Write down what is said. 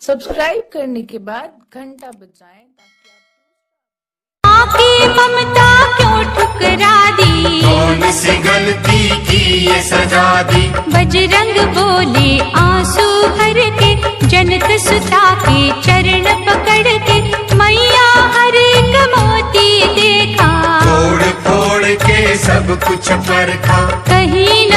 Subscribe करने के बाद घंटा बजाएं ताकि आके ममता क्यों ठुकरा दी, कौन सी गलती की ये सजा दी। बजरंग बोले आंसू भर के, जनक सुता के चरण पकड़ के, मैया हर एक मोती देखा, फोड़ फोड़ के सब कुछ परखा, कहीं न